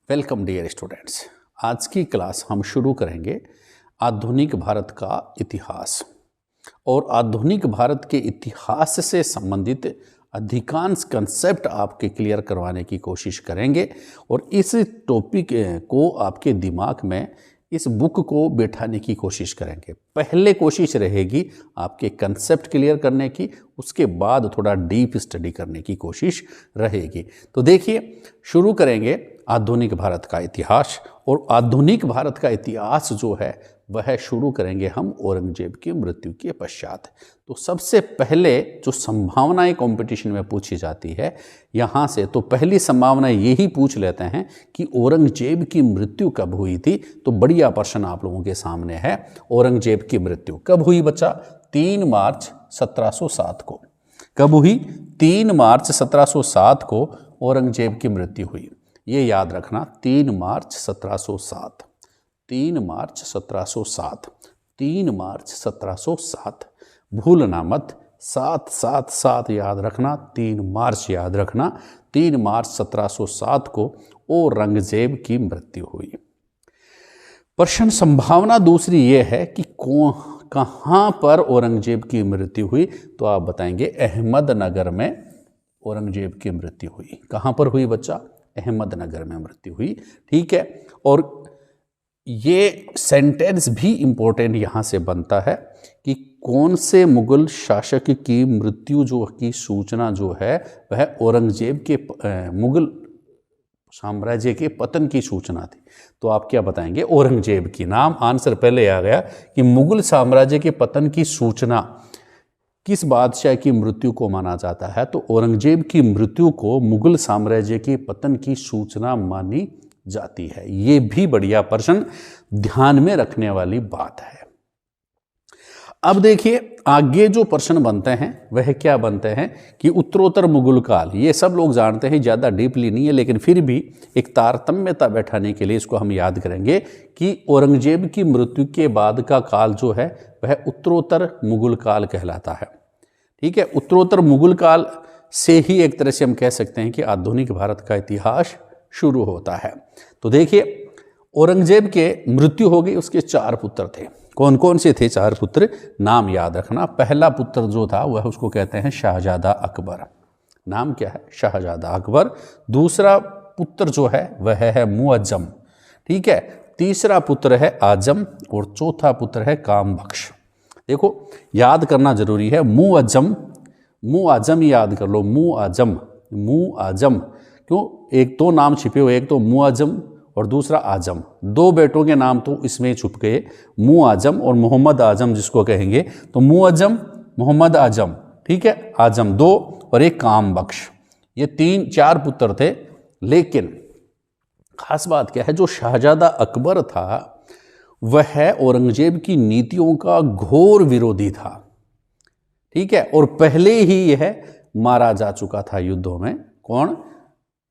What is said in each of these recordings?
Welcome dear students. आज की class हम शुरू करेंगे आधुनिक भारत का इतिहास। और आधुनिक भारत के इतिहास से संबंधित अधिकांश कंसेप्ट आपके क्लियर करवाने की कोशिश करेंगे और इस टॉपिक को आपके दिमाग में इस बुक को बैठाने की कोशिश करेंगे। पहले कोशिश रहेगी आपके कंसेप्ट क्लियर करने की, उसके बाद थोड़ा डीप स्टडी करने की कोशिश रहेगी। तो देखिए, शुरू करेंगे आधुनिक भारत का इतिहास। और आधुनिक भारत का इतिहास जो है वह शुरू करेंगे हम औरंगजेब की मृत्यु के पश्चात। तो सबसे पहले जो संभावनाएं कंपटीशन में पूछी जाती है यहाँ से, तो पहली संभावना यही पूछ लेते हैं कि औरंगजेब की मृत्यु कब हुई थी। तो बढ़िया प्रश्न आप लोगों के सामने है। औरंगजेब की मृत्यु कब हुई बच्चा? 3 मार्च 1707 को। कब हुई? 3 मार्च 1707 को औरंगजेब की मृत्यु हुई। ये याद रखना, 3 मार्च 1707, 3 मार्च 1707, 3 मार्च 1707, भूलना मत। 777 याद रखना, 3 मार्च याद रखना। 3 मार्च 1707 को औरंगजेब की मृत्यु हुई। प्रश्न संभावना दूसरी ये है कि कहाँ पर औरंगजेब की मृत्यु हुई। तो आप बताएंगे अहमदनगर में औरंगजेब की मृत्यु हुई। कहाँ पर हुई बच्चा? अहमदनगर में मृत्यु हुई। ठीक है। और ये सेंटेंस भी इंपॉर्टेंट यहाँ से बनता है कि कौन से मुगल शासक की मृत्यु जो की सूचना जो है वह औरंगजेब के मुगल साम्राज्य के पतन की सूचना थी। तो आप क्या बताएंगे? औरंगजेब की। नाम आंसर पहले आ गया कि मुगल साम्राज्य के पतन की सूचना किस बादशाह की मृत्यु को माना जाता है। तो औरंगजेब की मृत्यु को मुगल साम्राज्य के पतन की सूचना मानी जाती है। ये भी बढ़िया प्रश्न, ध्यान में रखने वाली बात है। अब देखिए आगे जो प्रश्न बनते हैं वह क्या बनते हैं कि उत्तरोत्तर मुगल काल। ये सब लोग जानते हैं, ज़्यादा डीपली नहीं है, लेकिन फिर भी एक तारतम्यता बैठाने के लिए इसको हम याद करेंगे कि औरंगजेब की मृत्यु के बाद का काल जो है वह उत्तरोत्तर मुगल काल कहलाता है। ठीक है। उत्तरोत्तर मुगल काल से ही एक तरह से हम कह सकते हैं कि आधुनिक भारत का इतिहास शुरू होता है। तो देखिए, औरंगजेब के मृत्यु हो गई, उसके 4 पुत्र थे। कौन कौन से थे 4 पुत्र? नाम याद रखना। पहला पुत्र जो था वह उसको कहते हैं शाहजादा अकबर। नाम क्या है? शाहजादा अकबर। दूसरा पुत्र जो है वह है मुअज्जम। ठीक है। तीसरा पुत्र है आजम और चौथा पुत्र है कामबख्श। देखो याद करना जरूरी है। मुअज्जम याद कर लो। मुअज्जम क्यों? एक तो नाम छिपे हुए, एक तो मुअज्जम और दूसरा आजम। 2 बेटों के नाम तो इसमें छुप गए, मुअज्जम और मोहम्मद आजम जिसको कहेंगे। तो मुअज्जम, मोहम्मद आजम। ठीक है। आजम 2 और एक कामबख्श। ये 4 पुत्र थे। लेकिन खास बात क्या है, जो शाहजादा अकबर था वह औरंगजेब की नीतियों का घोर विरोधी था। ठीक है। और पहले ही यह मारा जा चुका था युद्धों में। कौन?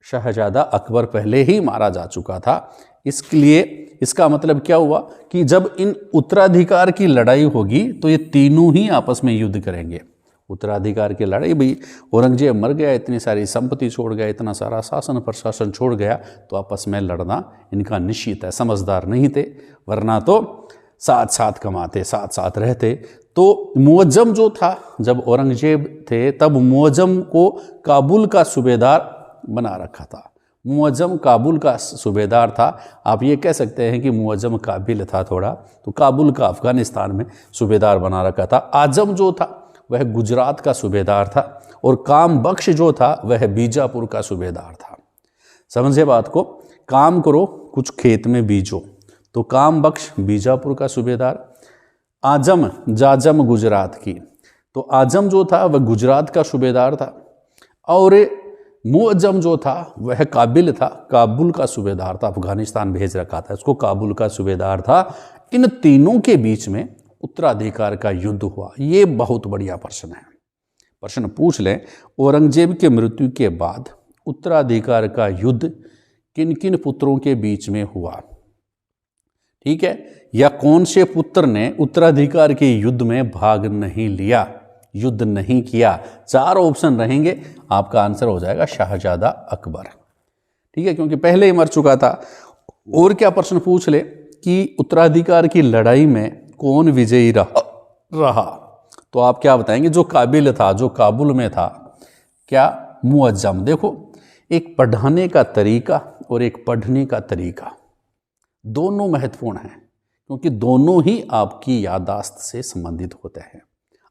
शाहजादा अकबर पहले ही मारा जा चुका था। इसलिए इसका मतलब क्या हुआ कि जब इन उत्तराधिकार की लड़ाई होगी तो ये तीनों ही आपस में युद्ध करेंगे। उत्तराधिकार की लड़ाई, भाई औरंगजेब मर गया, इतनी सारी संपत्ति छोड़ गया, इतना सारा शासन प्रशासन छोड़ गया, तो आपस में लड़ना इनका निश्चित है। समझदार नहीं थे, वरना तो साथ साथ कमाते, साथ साथ रहते। तो मुअज्जम जो था, जब औरंगजेब थे तब मुअज्जम को काबुल का सूबेदार बना रखा था। मुअज्जम काबुल का सूबेदार था। आप ये कह सकते हैं कि मुअज्जम काबिल था थोड़ा, तो काबुल का अफगानिस्तान में सूबेदार बना रखा था। आजम जो था वह गुजरात का सूबेदार था और कामबख्श जो था वह बीजापुर का सूबेदार था। समझे बात को? काम करो, कुछ खेत में बीजो। तो कामबख्श बीजापुर का सूबेदार, आजम जाजम गुजरात की। तो आजम जो था वह गुजरात का सूबेदार था और मुअज्जम जो था वह काबिल था, काबुल का सूबेदार था। अफगानिस्तान भेज रखा था, उसको काबुल का सूबेदार था। इन तीनों के बीच में उत्तराधिकार का युद्ध हुआ। ये बहुत बढ़िया प्रश्न है। प्रश्न पूछ लें, औरंगजेब के मृत्यु के बाद उत्तराधिकार का युद्ध किन किन पुत्रों के बीच में हुआ? ठीक है। या कौन से पुत्र ने उत्तराधिकार के युद्ध में भाग नहीं लिया, युद्ध नहीं किया? 4 ऑप्शन रहेंगे, आपका आंसर हो जाएगा शाहजादा अकबर। ठीक है, क्योंकि पहले ही मर चुका था। और क्या प्रश्न पूछ ले कि उत्तराधिकार की लड़ाई में कौन विजयी रहा, तो आप क्या बताएंगे? जो काबिल था, जो काबुल में था, क्या? मुअज्जम। देखो, एक पढ़ाने का तरीका और एक पढ़ने का तरीका दोनों महत्वपूर्ण हैं, क्योंकि दोनों ही आपकी याददाश्त से संबंधित होते हैं।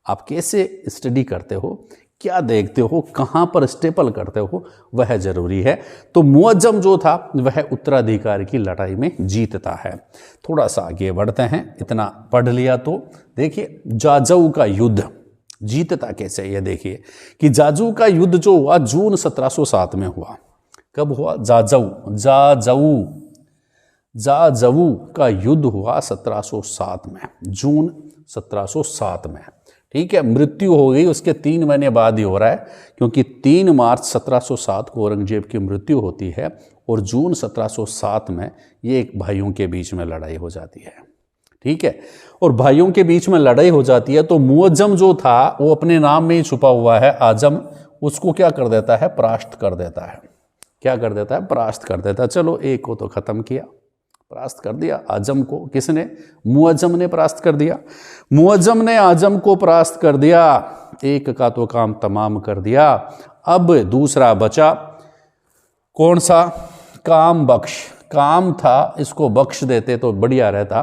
आप कैसे स्टडी करते हो, क्या देखते हो, कहाँ पर स्टेपल करते हो, वह जरूरी है। तो मुअज्जम जो था वह उत्तराधिकार की लड़ाई में जीतता है। थोड़ा सा आगे बढ़ते हैं, इतना पढ़ लिया तो देखिए जाजऊ का युद्ध जीतता कैसे, ये देखिए कि जाजऊ का युद्ध जो हुआ जून 1707 में हुआ। कब हुआ? जाजऊ का युद्ध हुआ 1707 में, जून 1707 में। ठीक है, मृत्यु हो गई उसके 3 महीने बाद ही हो रहा है, क्योंकि 3 मार्च 1707 को औरंगजेब की मृत्यु होती है और जून 1707 में ये एक भाइयों के बीच में लड़ाई हो जाती है। ठीक है, और भाइयों के बीच में लड़ाई हो जाती है तो मुअज्जम जो था वो अपने नाम में ही छुपा हुआ है आजम, उसको क्या कर देता है? परास्त कर देता है। क्या कर देता है? परास्त कर देता है। चलो, एक को तो खत्म किया, परास्त कर दिया। आजम को किसने? मुअज्जम ने परास्त कर दिया। मुअज्जम ने आजम को परास्त कर दिया, एक का तो काम तमाम कर दिया। अब दूसरा बचा, कौन सा? काम बख्श। काम था, इसको बख्श देते तो बढ़िया रहता।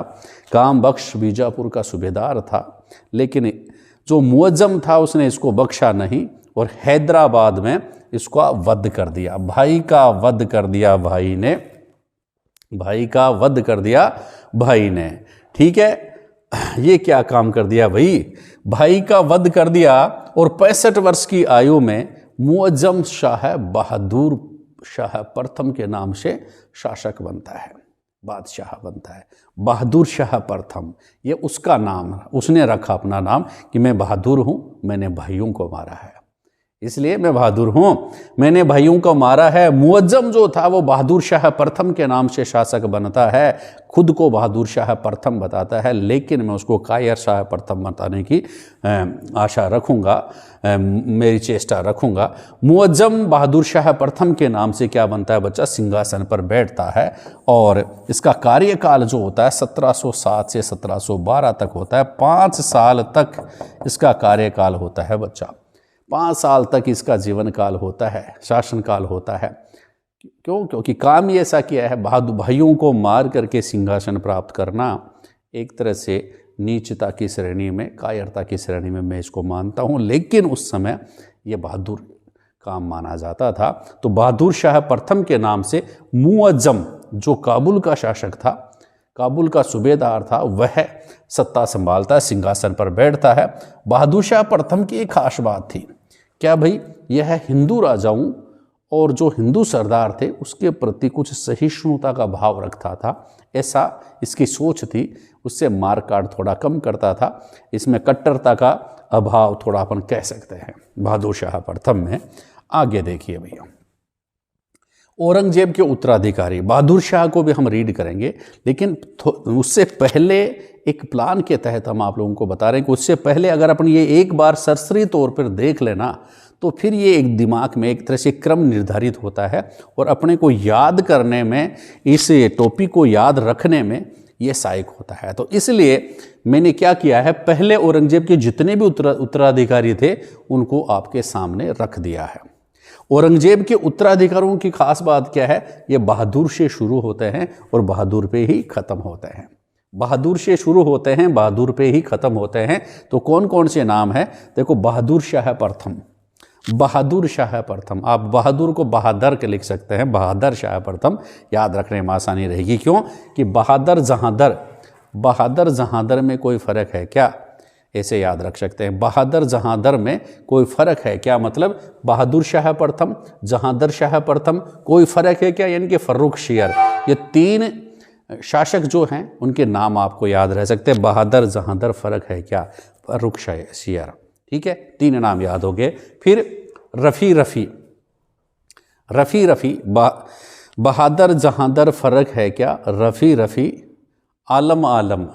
काम बख्श बीजापुर का सूबेदार था, लेकिन जो मुअज्जम था उसने इसको बख्शा नहीं और हैदराबाद में इसका वध कर दिया। भाई का वध कर दिया भाई ने, भाई का वध कर दिया भाई ने। ठीक है, ये क्या काम कर दिया भाई? भाई का वध कर दिया और 65 वर्ष की आयु में मुअज्जम शाह बहादुर शाह प्रथम के नाम से शासक बनता है, बादशाह बनता है। बहादुर शाह प्रथम, ये उसका नाम, उसने रखा अपना नाम कि मैं बहादुर हूँ, मैंने भाइयों को मारा है, इसलिए मैं बहादुर हूँ, मैंने भाइयों को मारा है। मुअज्जम जो था वो बहादुर शाह प्रथम के नाम से शासक बनता है, खुद को बहादुर शाह प्रथम बताता है, लेकिन मैं उसको कायर शाह प्रथम बताने की आशा रखूँगा, मेरी चेष्टा रखूँगा। मुअज्जम बहादुर शाह प्रथम के नाम से क्या बनता है बच्चा? सिंहासन पर बैठता है और इसका कार्यकाल जो होता है 1707 से 1712 तक होता है। 5 साल तक इसका कार्यकाल होता है बच्चा, 5 साल तक इसका जीवन काल होता है, शासन काल होता है। क्यों? क्योंकि काम ही ऐसा किया है, बहादुर भाइयों को मार करके सिंहासन प्राप्त करना एक तरह से नीचता की श्रेणी में, कायरता की श्रेणी में मैं इसको मानता हूँ, लेकिन उस समय ये बहादुर काम माना जाता था। तो बहादुर शाह प्रथम के नाम से मुअज्जम जो काबुल का शासक था, काबुल का सूबेदार था, वह सत्ता संभालता है, सिंहासन पर बैठता है। बहादुर शाह प्रथम की एक खास बात थी, क्या भाई? यह हिंदू राजाओं और जो हिंदू सरदार थे उसके प्रति कुछ सहिष्णुता का भाव रखता था, ऐसा इसकी सोच थी। उससे मारकाट थोड़ा कम करता था, इसमें कट्टरता का अभाव थोड़ा अपन कह सकते हैं बहादुर शाह प्रथम में। आगे देखिए भैया, औरंगजेब के उत्तराधिकारी बहादुर शाह को भी हम रीड करेंगे, लेकिन उससे पहले एक प्लान के तहत हम आप लोगों को बता रहे हैं कि उससे पहले अगर अपन ये एक बार सरसरी तौर पर देख लेना तो फिर ये एक दिमाग में एक तरह से क्रम निर्धारित होता है और अपने को याद करने में, इस टॉपिक को याद रखने में ये सहायक होता है। तो इसलिए मैंने क्या किया है, पहले औरंगजेब के जितने भी उत्तराधिकारी थे उनको आपके सामने रख दिया है। औरंगजेब के उत्तराधिकारियों की खास बात क्या है? ये बहादुर से शुरू होते हैं और बहादुर पे ही खत्म होते हैं। बहादुर से शुरू होते हैं, बहादुर पे ही खत्म होते हैं। तो कौन कौन से नाम है? देखो, बहादुर शाह प्रथम, बहादुर शाह प्रथम, आप बहादुर को बहादुर के लिख सकते हैं, बहादुर शाह प्रथम याद रखने में आसानी रहेगी। क्यों? कि बहादुर जहांदर, बहादुर जहांदर में कोई फ़र्क है क्या? ऐसे याद रख सकते हैं, बहादुर जहांदर में कोई फ़र्क है क्या? मतलब बहादुर शाह प्रथम, जहांदर शाह प्रथम, कोई फ़र्क है क्या? यानी कि फर्रुख शियर, ये 3 शासक जो हैं उनके नाम आपको याद रह सकते हैं। बहादुर जहांदर, फ़र्क है क्या? फर्रुख शियर। ठीक है, 3 नाम याद हो गए। फिर रफ़ी रफ़ी, रफ़ी रफ़ी, बहादुर जहांदर, फ़र्क है क्या? रफ़ी रफ़ी, आलम आलम,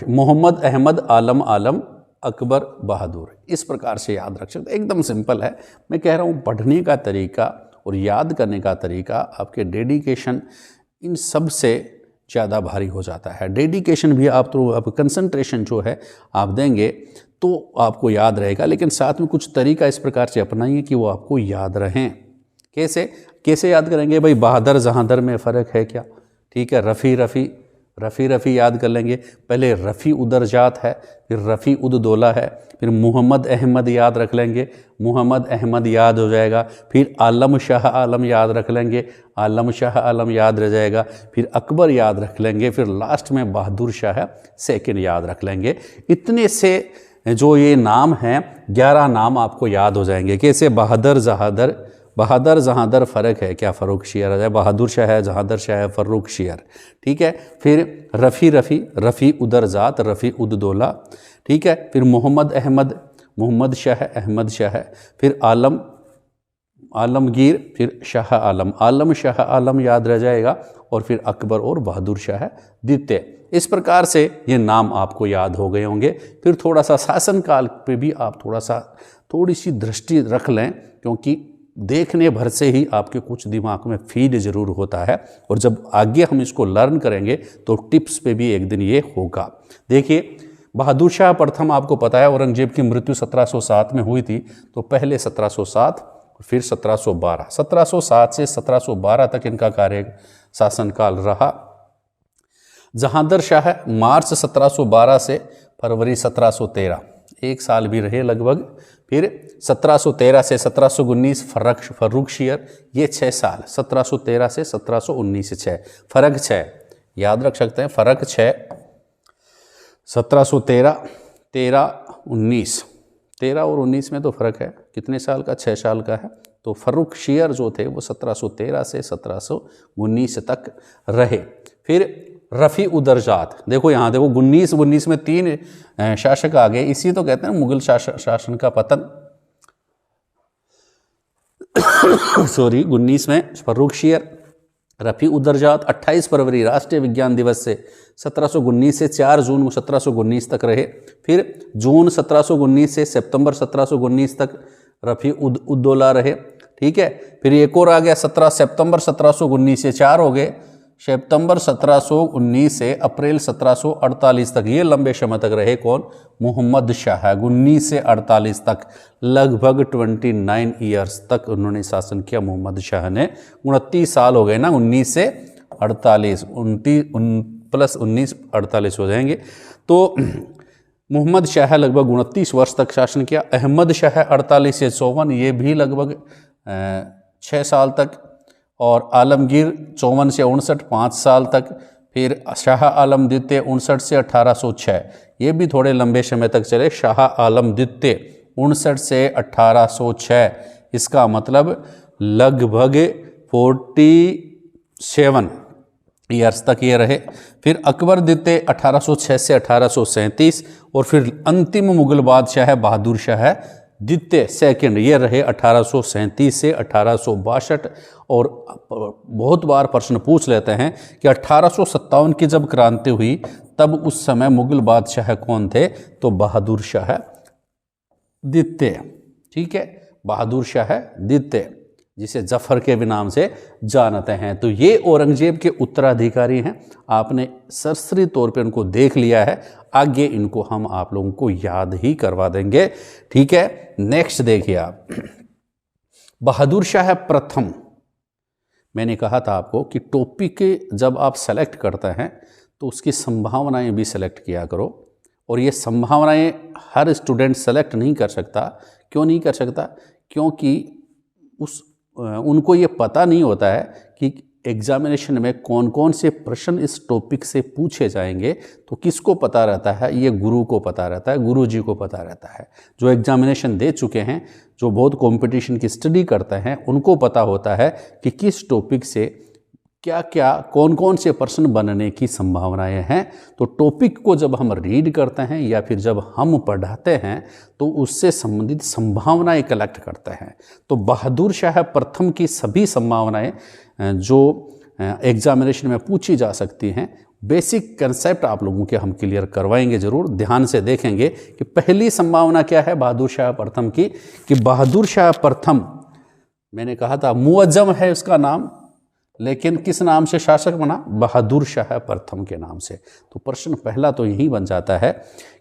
मोहम्मद अहमद आलम आलम, अकबर बहादुर। इस प्रकार से याद रख सकते, एकदम सिंपल है। मैं कह रहा हूँ पढ़ने का तरीका और याद करने का तरीका, आपके डेडिकेशन, इन सब से ज़्यादा भारी हो जाता है। डेडिकेशन भी आप कंसंट्रेशन जो है आप देंगे तो आपको याद रहेगा, लेकिन साथ में कुछ तरीका इस प्रकार से अपनाइए कि वो आपको याद रहें। कैसे याद करेंगे भाई? बहादुर जहादर में फ़र्क है क्या? ठीक है, रफ़ी रफ़ी याद कर लेंगे। पहले रफ़ी उदर जात है, फिर रफ़ी उद दौला है, फिर मोहम्मद अहमद याद रख लेंगे, मोहम्मद अहमद याद हो जाएगा। फिर आलम शाह आलम याद रख लेंगे, आलम शाह आलम याद रह जाएगा। फिर अकबर याद रख लेंगे, फिर लास्ट में बहादुर शाह सेकंड याद रख लेंगे। इतने से जो ये नाम हैं 11 नाम आपको याद हो जाएंगे। कैसे? बहादुर जहादर फ़र्क है क्या? फ़र्रुख शियर आ जाए, बहादुर शाह है, जहादर शाह है, फ़र्रुख शियर। ठीक है, फिर रफ़ी उदर ज़ात, रफ़ी उद दौला। ठीक है, फिर मोहम्मद अहमद, मोहम्मद शाह, अहमद शाह। फिर आलमगीर, फिर शाह आलम, आलम शाह आलम याद रह जाएगा। और फिर अकबर और बहादुर शाह द्वितीय। इस प्रकार से ये नाम आपको याद हो गए होंगे। फिर थोड़ा सा शासनकाल पे भी आप थोड़ी सी दृष्टि रख लें, क्योंकि देखने भर से ही आपके कुछ दिमाग में फीड ज़रूर होता है, और जब आगे हम इसको लर्न करेंगे तो टिप्स पे भी एक दिन ये होगा। देखिए, बहादुर शाह प्रथम आपको पता है औरंगजेब की मृत्यु 1707 में हुई थी, तो पहले 1707 फिर 1712, 1707 से 1712 तक इनका कार्य शासनकाल रहा। जहादर शाह मार्च 1712 से फरवरी 1713, 1 साल भी रहे लगभग। फिर 1713 से 1719 फ़र्रुख शियर, ये 6 साल, 1713 से 1719 6, फ़र्क 6 याद रख सकते हैं, फ़र्क 6। 1713, 13, 13 और 19 में तो फ़र्क है, कितने साल का? 6 साल का है। तो फ़र्रुख शियर जो थे वो 1713 से 1719 तक रहे। फिर रफ़ी उदर जात, देखो यहाँ देखो 19 में 3 शासक आ गए, इसी तो कहते हैं मुगल शासन का पतन। सॉरी, 19 में फ़र्रुख शियर, रफ़ी उदर जात 28 फरवरी राष्ट्रीय विज्ञान दिवस से 1719 से 4 जून 1719 तक रहे। फिर जून 1719 से सितंबर 1719 तक रफ़ी उद दौला रहे। ठीक है, फिर एक और आ गया 17 सितंबर 1719 से 4 हो गए, सितंबर 1719 से अप्रैल 1748 तक, ये लंबे समय तक रहे। कौन? मोहम्मद शाह। 19 से 48 तक, लगभग 29 ईयर्स तक उन्होंने शासन किया। मोहम्मद शाह ने 29 साल हो गए ना, 19 से 48, 29 प्लस 19 48 हो जाएंगे। तो मोहम्मद शाह लगभग 29 वर्ष तक शासन किया। अहमद शाह 48 से 54, ये भी लगभग 6 साल तक। और आलमगीर 54 से 59, 5 साल तक। फिर शाह आलम द्वितीय 59 से 1806, ये भी थोड़े लंबे समय तक चले। शाह आलम द्वितीय 59 से 1806, इसका मतलब लगभग 47 ईयर्स तक ये रहे। फिर अकबर द्वितीय 1806 से 1837, और फिर अंतिम मुगल बादशाह बहादुर शाह द्वितीय सेकंड, ये रहे 1837 से 1862। और बहुत बार प्रश्न पूछ लेते हैं कि 1857 की जब क्रांति हुई तब उस समय मुगल बादशाह कौन थे? तो बहादुर शाह द्वितीय। ठीक है, बहादुर शाह द्वितीय, जिसे जफर के भी नाम से जानते हैं। तो ये औरंगजेब के उत्तराधिकारी हैं। आपने सरसरी तौर पे उनको देख लिया है, आगे इनको हम आप लोगों को याद ही करवा देंगे। ठीक है, नेक्स्ट देखिए आप, बहादुर शाह प्रथम। मैंने कहा था आपको कि टॉपिक जब आप सेलेक्ट करते हैं तो उसकी संभावनाएं भी सेलेक्ट किया करो, और ये संभावनाएं हर स्टूडेंट सेलेक्ट नहीं कर सकता। क्यों नहीं कर सकता? क्योंकि उनको ये पता नहीं होता है कि एग्जामिनेशन में कौन कौन से प्रश्न इस टॉपिक से पूछे जाएंगे। तो किसको पता रहता है? ये गुरु को पता रहता है, गुरु जी को पता रहता है। जो एग्जामिनेशन दे चुके हैं, जो बहुत कंपटीशन की स्टडी करते हैं, उनको पता होता है कि किस टॉपिक से क्या क्या कौन कौन से प्रश्न बनने की संभावनाएं हैं। तो टॉपिक को जब हम रीड करते हैं या फिर जब हम पढ़ाते हैं तो उससे संबंधित संभावनाएं कलेक्ट करते हैं। तो बहादुर शाह प्रथम की सभी संभावनाएं जो एग्जामिनेशन में पूछी जा सकती हैं, बेसिक कंसेप्ट आप लोगों के हम क्लियर करवाएंगे ज़रूर। ध्यान से देखेंगे कि पहली संभावना क्या है बहादुर शाह प्रथम की, कि बहादुर शाह प्रथम मैंने कहा था मुअज्जम है उसका नाम, लेकिन किस नाम से शासक बना? बहादुर शाह प्रथम के नाम से। तो प्रश्न पहला तो यही बन जाता है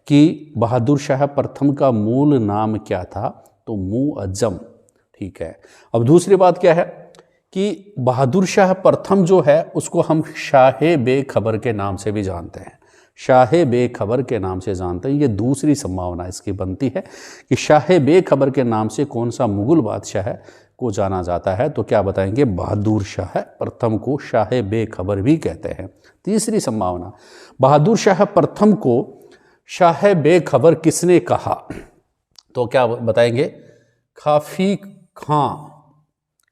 कि बहादुर शाह प्रथम का मूल नाम क्या था? तो मुअज्जम। ठीक है। अब दूसरी बात क्या है कि बहादुर शाह प्रथम जो है उसको हम शाह बेखबर के नाम से भी जानते हैं, शाह बेखबर के नाम से जानते हैं। ये दूसरी संभावना इसकी बनती है कि शाह बेखबर के नाम से कौन सा मुगल बादशाह को जाना जाता है? तो क्या बताएंगे? बहादुर शाह प्रथम को शाह बेखबर भी कहते हैं। तीसरी संभावना, बहादुर शाह प्रथम को शाह बेखबर किसने कहा? तो क्या बताएंगे? काफी खां।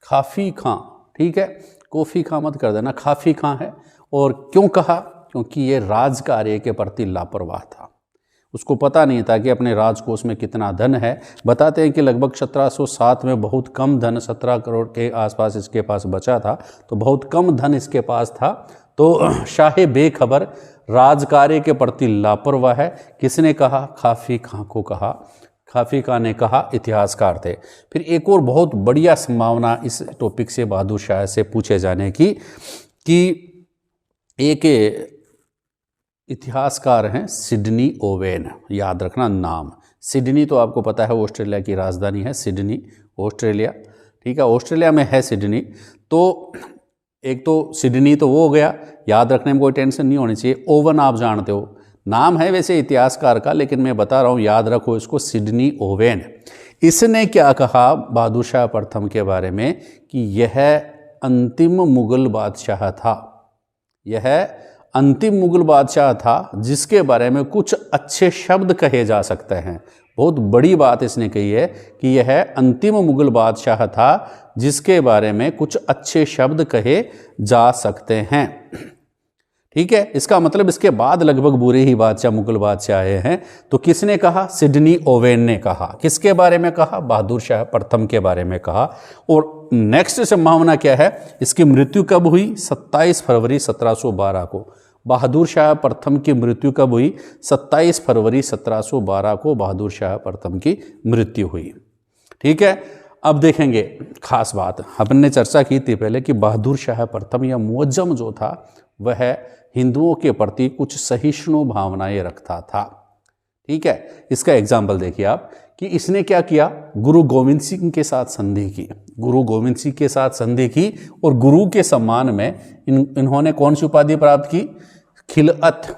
काफी खां, ठीक है, कॉफी खां मत कर देना, काफी खां है। और क्यों कहा? क्योंकि ये राज कार्य के प्रति लापरवाह था, उसको पता नहीं था कि अपने राजकोष में कितना धन है। बताते हैं कि लगभग 1707 में बहुत कम धन, 17 करोड़ के आसपास इसके पास बचा था, तो बहुत कम धन इसके पास था। तो शाह बेखबर राज कार्य के प्रति लापरवाह है। किसने कहा? काफी खां को कहा, काफी खां ने कहा, इतिहासकार थे। फिर एक और बहुत बढ़िया संभावना इस टॉपिक से बहादुर शाह से पूछे जाने की कि एक इतिहासकार हैं सिडनी ओवेन, याद रखना नाम। सिडनी तो आपको पता है ऑस्ट्रेलिया की राजधानी है, सिडनी ऑस्ट्रेलिया, ठीक है, ऑस्ट्रेलिया में है सिडनी। तो एक तो सिडनी तो वो हो गया, याद रखने में कोई टेंशन नहीं होनी चाहिए। ओवन आप जानते हो, नाम है वैसे इतिहासकार का, लेकिन मैं बता रहा हूँ याद रखो इसको, सिडनी ओवेन। इसने क्या कहा बहादुर शाह प्रथम के बारे में कि यह अंतिम मुगल बादशाह था, यह अंतिम मुगल बादशाह था जिसके बारे में कुछ अच्छे शब्द कहे जा सकते हैं। बहुत बड़ी बात इसने कही है कि यह अंतिम मुगल बादशाह था जिसके बारे में कुछ अच्छे शब्द कहे जा सकते हैं। ठीक है, इसका मतलब इसके बाद लगभग बुरे ही बादशाह मुगल बादशाह आए हैं। तो किसने कहा? सिडनी ओवेन ने कहा। किसके बारे में कहा? बहादुर शाह प्रथम के बारे में कहा। और नेक्स्ट संभावना क्या है? इसकी मृत्यु कब हुई? 27 फरवरी 1712 को। बहादुर शाह प्रथम की मृत्यु कब हुई? 27 फरवरी 1712 को बहादुर शाह प्रथम की मृत्यु हुई। ठीक है, अब देखेंगे खास बात, हमने चर्चा की थी पहले कि बहादुर शाह प्रथम या मुअज्जम जो था वह हिंदुओं के प्रति कुछ सहिष्णु भावनाएं रखता था। ठीक है, इसका एग्जाम्पल देखिए आप कि इसने क्या किया? गुरु गोविंद सिंह के साथ संधि की, गुरु गोविंद सिंह के साथ संधि की और गुरु के सम्मान में इन्होंने कौन सी उपाधि प्राप्त की? खिलअत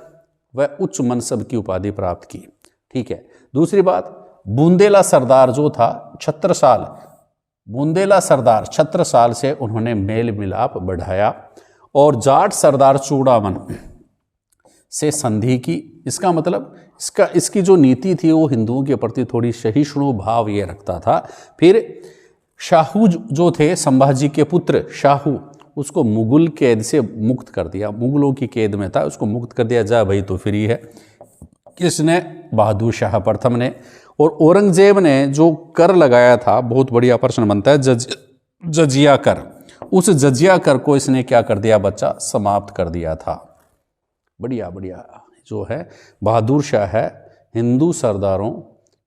व उच्च मनसब की उपाधि प्राप्त की। ठीक है, दूसरी बात, बुंदेला सरदार जो था छत्रसाल, बुंदेला सरदार छत्रसाल से उन्होंने मेल मिलाप बढ़ाया और जाट सरदार चूड़ामन से संधि की। इसका मतलब इसकी जो नीति थी वो हिंदुओं के प्रति थोड़ी सहिष्णु भाव ये रखता था। फिर शाहू जो थे, संभाजी के पुत्र शाहू, उसको मुगल कैद से मुक्त कर दिया, मुगलों की कैद में था, उसको मुक्त कर दिया, जा भाई तो फ्री है। किसने? बहादुर शाह प्रथम ने। और औरंगजेब ने जो कर लगाया था, बहुत बढ़िया प्रश्न बनता है, जजिया कर, उस जजिया कर को इसने क्या कर दिया बच्चा? समाप्त कर दिया था। बढ़िया बढ़िया जो है बहादुर शाह है हिंदू सरदारों,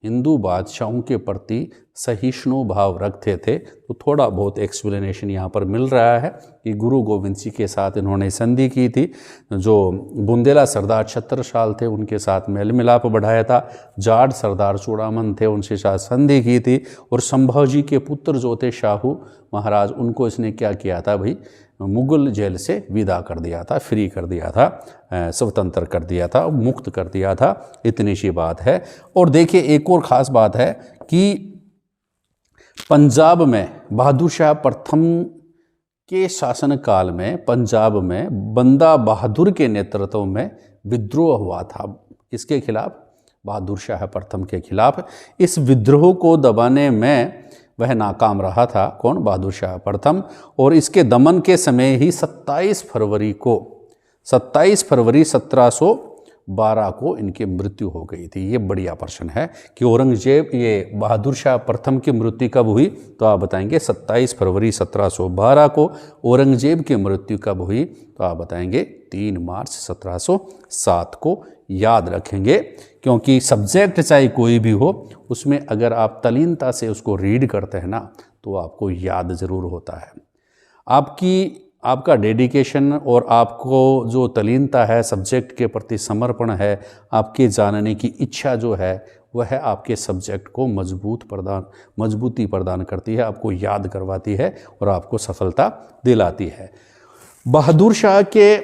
हिंदू बादशाहों के प्रति सहिष्णु भाव रखते थे। तो थोड़ा बहुत एक्सप्लेनेशन यहाँ पर मिल रहा है कि गुरु गोविंद सिंह के साथ इन्होंने संधि की थी, जो बुंदेला सरदार छत्रसाल थे उनके साथ मेल मिलाप बढ़ाया था, जाट सरदार चूड़ामन थे उनसे साथ संधि की थी, और संभाजी के पुत्र जो थे शाहू महाराज, उनको इसने क्या किया था भाई? मुगल जेल से विदा कर दिया था, फ्री कर दिया था, स्वतंत्र कर दिया था, मुक्त कर दिया था। इतनी सी बात है। और देखिए एक और ख़ास बात है कि पंजाब में बहादुर शाह प्रथम के शासनकाल में पंजाब में बंदा बहादुर के नेतृत्व में विद्रोह हुआ था। किसके खिलाफ? बहादुर शाह प्रथम के खिलाफ। इस विद्रोह को दबाने में वह नाकाम रहा था। कौन? बहादुर शाह प्रथम। और इसके दमन के समय ही 27 फरवरी 1712 को इनकी मृत्यु हो गई थी। ये बढ़िया प्रश्न है कि औरंगजेब, ये बहादुर शाह प्रथम की मृत्यु कब हुई? तो आप बताएंगे 27 फरवरी 1712 को। औरंगजेब की मृत्यु कब हुई? तो आप बताएंगे 3 मार्च 1707 को। याद रखेंगे, क्योंकि सब्जेक्ट चाहे कोई भी हो, उसमें अगर आप तल्लीनता से उसको रीड करते हैं ना, तो आपको याद ज़रूर होता है। आपका डेडिकेशन और आपको जो तल्लीनता है, सब्जेक्ट के प्रति समर्पण है, आपके जानने की इच्छा जो है, वह आपके सब्जेक्ट को मजबूती प्रदान करती है, आपको याद करवाती है और आपको सफलता दिलाती है। बहादुर शाह के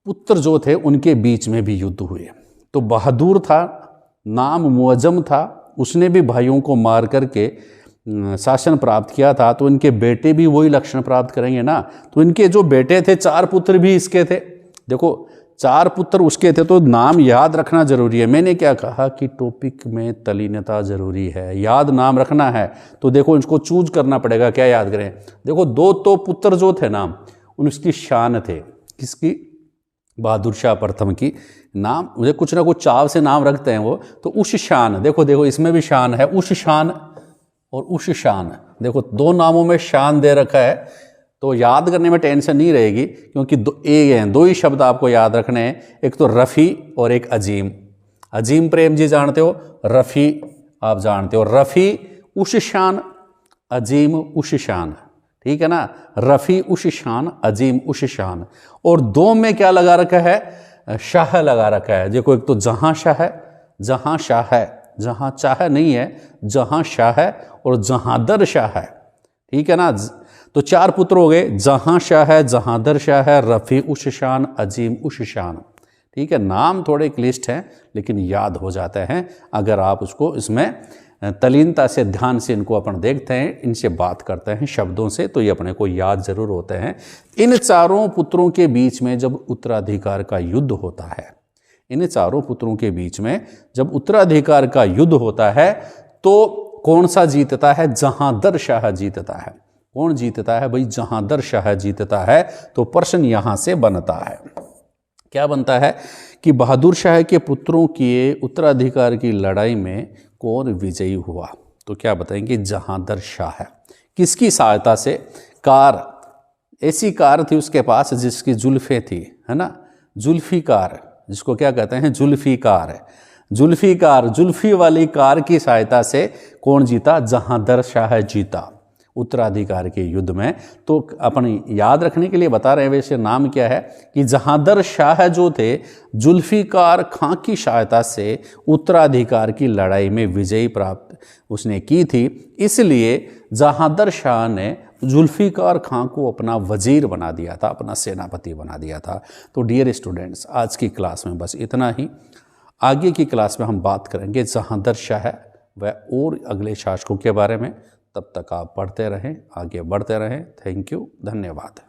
पुत्र जो थे उनके बीच में भी युद्ध हुए। तो बहादुर था, नाम मुअज्जम था, उसने भी भाइयों को मार करके शासन प्राप्त किया था, तो इनके बेटे भी वही लक्षण प्राप्त करेंगे ना। तो इनके जो बेटे थे, 4 पुत्र भी इसके थे। देखो 4 पुत्र उसके थे, तो नाम याद रखना जरूरी है। मैंने क्या कहा कि टॉपिक में तल्लीनता जरूरी है, याद नाम रखना है। तो देखो इसको चूज करना पड़ेगा, क्या याद करें। देखो 2 तो पुत्र जो थे नाम, उनकी शान थे। किसकी? बहादुर शाह प्रथम की। नाम मुझे कुछ ना कुछ चाव से नाम रखते हैं वो। तो उस शान, देखो इसमें भी शान है, उस शान और उस शान। देखो 2 नामों में शान दे रखा है, तो याद करने में टेंशन नहीं रहेगी, क्योंकि 2 ही शब्द आपको याद रखने हैं, एक तो रफ़ी और एक अजीम। अजीम प्रेम जी जानते हो, रफ़ी आप जानते हो। रफ़ी उस शान, अजीम उस शान, ठीक है ना। रफ़ी उस शान, अजीम उस शान। और 2 में क्या लगा रखा है? शाह लगा रखा है। देखो एक तो जहां शाह है, जहां शाह है, जहां चाह नहीं है, जहां शाह है और जहां दर शाह है, ठीक है ना। तो 4 पुत्र हो गए, जहां शाह है, जहां दर शाह है, रफ़ी उस शान, अजीम उस शान, ठीक है। नाम थोड़े क्लिष्ट हैं लेकिन याद हो जाते हैं अगर आप उसको इसमें तल्लीनता से, ध्यान से इनको अपन देखते हैं, इनसे बात करते हैं शब्दों से, तो ये अपने को याद जरूर होते हैं। इन 4 पुत्रों के बीच में जब उत्तराधिकार का युद्ध होता है, इन 4 पुत्रों के बीच में जब उत्तराधिकार का युद्ध होता है, तो कौन सा जीतता है? जहांदर शाह जीतता है। कौन जीतता है भाई? जहांदर शाह जीतता है। तो प्रश्न यहां से बनता है, क्या बनता है कि बहादुर शाह के पुत्रों के उत्तराधिकार की लड़ाई में कौन विजयी हुआ? तो क्या बताएंगे? जहांदर शाह। किसकी सहायता से? कार, ऐसी कार थी उसके पास जिसकी जुल्फें थी, है ना। जुल्फी कार, जिसको क्या कहते हैं? जुल्फी कार। जुल्फी वाली कार की सहायता से कौन जीता? जहांदर शाह जीता उत्तराधिकार के युद्ध में। तो अपन याद रखने के लिए बता रहे हैं, वैसे नाम क्या है कि जहांदर शाह जो थे, जुल्फिकार खां की सहायता से उत्तराधिकार की लड़ाई में विजय प्राप्त उसने की थी। इसलिए जहांदर शाह ने जुल्फिकार खां को अपना वजीर बना दिया था, अपना सेनापति बना दिया था। तो डियर स्टूडेंट्स, आज की क्लास में बस इतना ही। आगे की क्लास में हम बात करेंगे जहांदर शाह व और अगले शासकों के बारे में। तब तक आप पढ़ते रहें, आगे बढ़ते रहें। थैंक यू, धन्यवाद।